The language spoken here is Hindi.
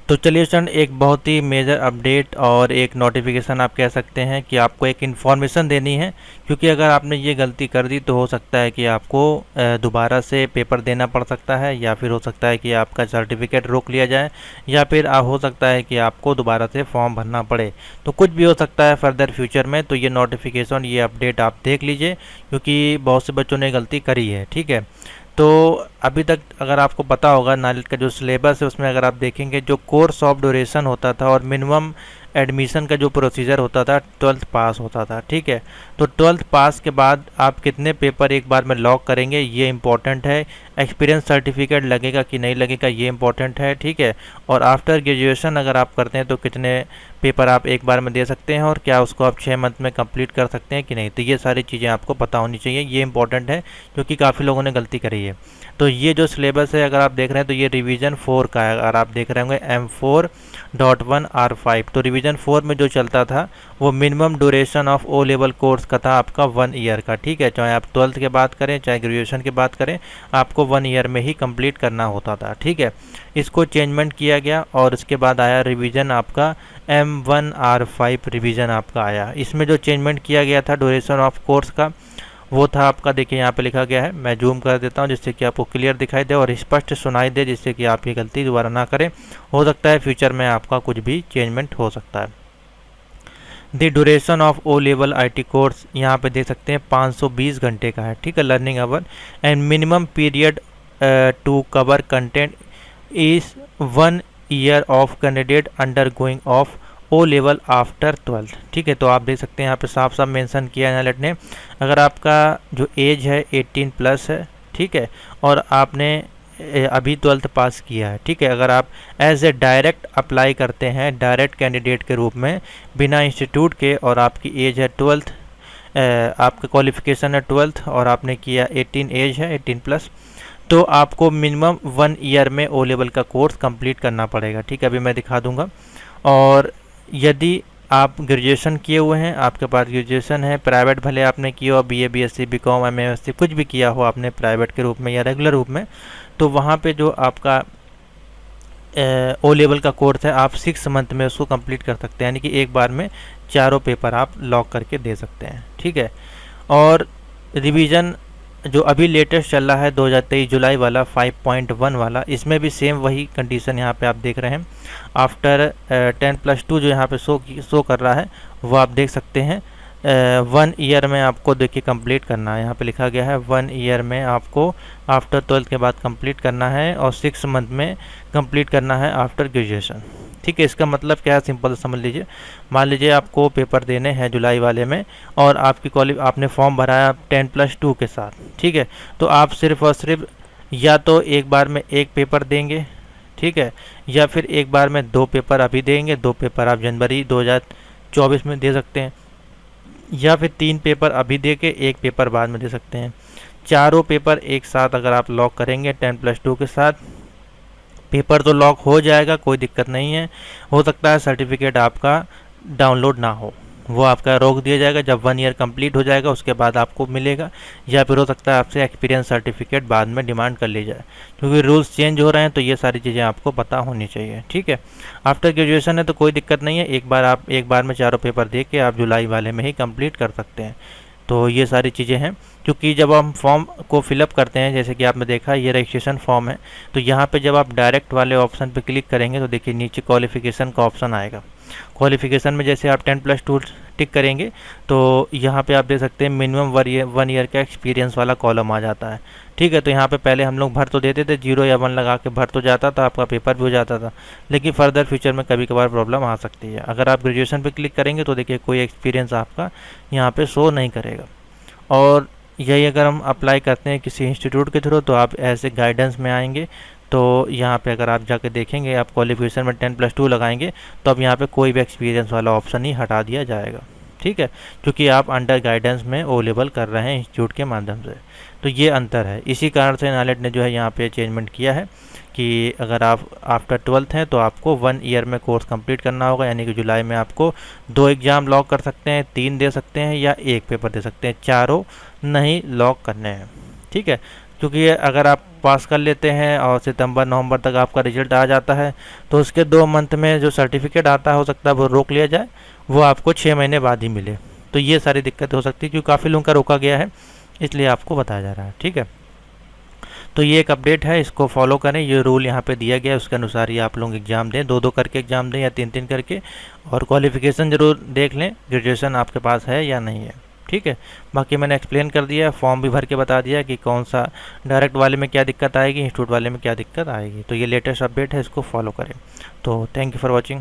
तो चलिए स्टूडेंट, एक बहुत ही मेजर अपडेट और एक नोटिफिकेशन आप कह सकते हैं कि आपको एक इन्फॉर्मेशन देनी है, क्योंकि अगर आपने ये गलती कर दी तो हो सकता है कि आपको दोबारा से पेपर देना पड़ सकता है, या फिर हो सकता है कि आपका सर्टिफिकेट रोक लिया जाए, या फिर हो सकता है कि आपको दोबारा से फॉर्म भरना पड़े। तो कुछ भी हो सकता है फर्दर फ्यूचर में। तो ये नोटिफिकेशन, ये अपडेट आप देख लीजिए, क्योंकि बहुत से बच्चों ने गलती करी है। ठीक है, तो अभी तक अगर आपको पता होगा नाइलेट का जो सिलेबस है उसमें अगर आप देखेंगे, जो कोर्स ऑफ ड्यूरेशन होता था और मिनिमम एडमिशन का जो प्रोसीजर होता था, 12th पास होता था। ठीक है, तो 12th पास के बाद आप कितने पेपर एक बार में लॉक करेंगे ये इंपॉर्टेंट है। एक्सपीरियंस सर्टिफिकेट लगेगा कि नहीं लगेगा ये इंपॉर्टेंट है। ठीक है, और आफ्टर ग्रेजुएशन अगर आप करते हैं तो कितने पेपर आप एक बार में दे सकते हैं, और क्या उसको आप 6 मंथ में कंप्लीट कर सकते हैं कि नहीं। तो ये सारी चीज़ें आपको पता होनी चाहिए, ये इंपॉर्टेंट है, क्योंकि काफ़ी लोगों ने गलती करी है। तो ये जो सिलेबस है अगर आप देख रहे हैं तो ये रिवीजन 4 का है। अगर आप देख रहे होंगे M4.1 R5, तो रिवीजन 4 में जो चलता था वो minimum duration of O level course का था आपका 1 ईयर का। ठीक है, चाहे आप 12th की बात करें चाहे ग्रेजुएशन की बात करें, आपको 1 ईयर में ही कंप्लीट करना होता था। ठीक है, इसको चेंजमेंट किया गया और इसके बाद आया रिवीजन आपका M1R5 रिवीजन आपका आया। इसमें जो चेंजमेंट किया गया था ड्यूरेशन ऑफ कोर्स का, वो था आपका, देखिए यहाँ पे लिखा गया है, मैं जूम कर देता हूँ जिससे कि आपको क्लियर दिखाई दे और स्पष्ट सुनाई दे, जिससे कि आप ये गलती दोबारा ना करें। हो सकता है फ्यूचर में आपका कुछ भी चेंजमेंट हो सकता है। The duration of O level IT course यहाँ पे देख सकते हैं 520 घंटे का है। ठीक है, learning hour and minimum period to cover content is 1 year of candidate undergoing of O level after 12th। ठीक है, तो आप देख सकते हैं यहाँ पे साफ साफ मेंशन किया है नाइलेट ने, अगर आपका जो एज है 18 प्लस है, ठीक है, और आपने अभी 12th पास किया है। ठीक है, अगर आप एज ए डायरेक्ट अप्लाई करते हैं डायरेक्ट कैंडिडेट के रूप में बिना इंस्टीट्यूट के, और आपकी एज है 12th, आपका क्वालिफिकेशन है 12th और आपने किया 18 एज है 18 प्लस, तो आपको मिनिमम 1 ईयर में ओ लेवल का कोर्स कंप्लीट करना पड़ेगा। ठीक है, अभी मैं दिखा दूंगा। और यदि आप ग्रेजुएशन किए हुए हैं, आपके पास ग्रेजुएशन है, प्राइवेट भले आपने किया हो, BA BSc BCom MA कुछ भी किया हो आपने प्राइवेट के रूप में या रेगुलर रूप में, तो वहाँ पे जो आपका ओ लेवल का कोर्स है आप 6 मंथ में उसको कंप्लीट कर सकते हैं, यानी कि एक बार में चारों पेपर आप लॉक करके दे सकते हैं। ठीक है, और रिवीजन जो अभी लेटेस्ट चल रहा है 2023 जुलाई वाला 5.1 वाला, इसमें भी सेम वही कंडीशन यहाँ पे आप देख रहे हैं। आफ्टर 10+2 जो यहाँ पे शो कर रहा है वो आप देख सकते हैं 1 ईयर में आपको देखिए कंप्लीट करना है। यहाँ पे लिखा गया है 1 ईयर में आपको आफ्टर 12th के बाद कंप्लीट करना है, और 6 मंथ में कंप्लीट करना है आफ्टर ग्रेजुएशन। ठीक है, इसका मतलब क्या है, सिंपल समझ लीजिए। मान लीजिए आपको पेपर देने हैं जुलाई वाले में, और आपने फॉर्म भराया 10+2 के साथ। ठीक है, तो आप सिर्फ और सिर्फ या तो एक बार में एक पेपर देंगे, ठीक है, या फिर एक बार में 2 पेपर अभी देंगे, 2 पेपर आप जनवरी 2024 में दे सकते हैं, या फिर 3 पेपर अभी दे के 1 पेपर बाद में दे सकते हैं। चारों पेपर एक साथ अगर आप लॉक करेंगे 10+2 के साथ, पेपर तो लॉक हो जाएगा, कोई दिक्कत नहीं है। हो सकता है सर्टिफिकेट आपका डाउनलोड ना हो, वो आपका रोक दिया जाएगा, जब 1 ईयर कंप्लीट हो जाएगा उसके बाद आपको मिलेगा, या फिर हो सकता है आपसे एक्सपीरियंस सर्टिफिकेट बाद में डिमांड कर ली जाए, क्योंकि रूल्स चेंज हो रहे हैं। तो ये सारी चीज़ें आपको पता होनी चाहिए। ठीक है, आफ्टर ग्रेजुएशन है तो कोई दिक्कत नहीं है, एक बार में चारों पेपर दे के आप जुलाई वाले में ही कंप्लीट कर सकते हैं। तो ये सारी चीज़ें हैं, क्योंकि जब हम फॉर्म को फिलअप करते हैं, जैसे कि आपने देखा ये रजिस्ट्रेशन फॉर्म है, तो यहाँ पे जब आप डायरेक्ट वाले ऑप्शन पे क्लिक करेंगे तो देखिए नीचे क्वालिफिकेशन का ऑप्शन आएगा। क्वालिफिकेशन में जैसे आप 10+2 टिक करेंगे तो यहाँ पे आप देख सकते हैं मिनिमम 1 ईयर का एक्सपीरियंस वाला कॉलम आ जाता है। ठीक है, तो यहाँ पे पहले हम लोग भर तो देते थे, 0 या 1 लगा के भर तो जाता था, आपका पेपर भी हो जाता था, लेकिन फर्दर फ्यूचर में कभी कभार प्रॉब्लम आ सकती है। अगर आप ग्रेजुएशन पे क्लिक करेंगे तो देखिए कोई एक्सपीरियंस आपका यहाँ पे शो नहीं करेगा। और यही अगर हम अप्लाई करते हैं किसी इंस्टीट्यूट के थ्रू तो आप ऐसे गाइडेंस में आएंगे, तो यहाँ पे अगर आप जाके देखेंगे, आप क्वालिफिकेशन में 10+2 लगाएंगे तो अब यहाँ पे कोई भी एक्सपीरियंस वाला ऑप्शन ही हटा दिया जाएगा। ठीक है, क्योंकि आप अंडर गाइडेंस में ओ लेवल कर रहे हैं इंस्टीट्यूट के माध्यम से। तो ये अंतर है, इसी कारण से नाइलेट ने जो है यहाँ पे चेंजमेंट किया है कि अगर आप आफ्टर 12th हैं तो आपको 1 ईयर में कोर्स कंप्लीट करना होगा, यानी कि जुलाई में आपको 2 एग्ज़ाम लॉक कर सकते हैं, 3 दे सकते हैं या 1 पेपर दे सकते हैं, चारों नहीं लॉक करने हैं। ठीक है, क्योंकि अगर आप पास कर लेते हैं और सितंबर नवंबर तक आपका रिजल्ट आ जाता है तो उसके 2 मंथ में जो सर्टिफिकेट आता है हो सकता है वो रोक लिया जाए, वो आपको 6 महीने बाद ही मिले। तो ये सारी दिक्कतें हो सकती है क्योंकि काफ़ी लोगों का रोका गया है, इसलिए आपको बताया जा रहा है। ठीक है, तो ये एक अपडेट है, इसको फॉलो करें। ये रूल यहाँ पे दिया गया है, उसके अनुसार ही आप लोग एग्ज़ाम दें, 2-2 करके एग्ज़ाम दें या 3-3 करके। और क्वालिफ़िकेशन ज़रूर देख लें, ग्रेजुएशन आपके पास है या नहीं है। ठीक है, बाकी मैंने एक्सप्लेन कर दिया, फॉर्म भी भर के बता दिया कि कौन सा डायरेक्ट वाले में क्या दिक्कत आएगी, इंस्टीट्यूट वाले में क्या दिक्कत आएगी। तो ये लेटेस्ट अपडेट है, इसको फॉलो करें। तो थैंक यू फॉर वॉचिंग।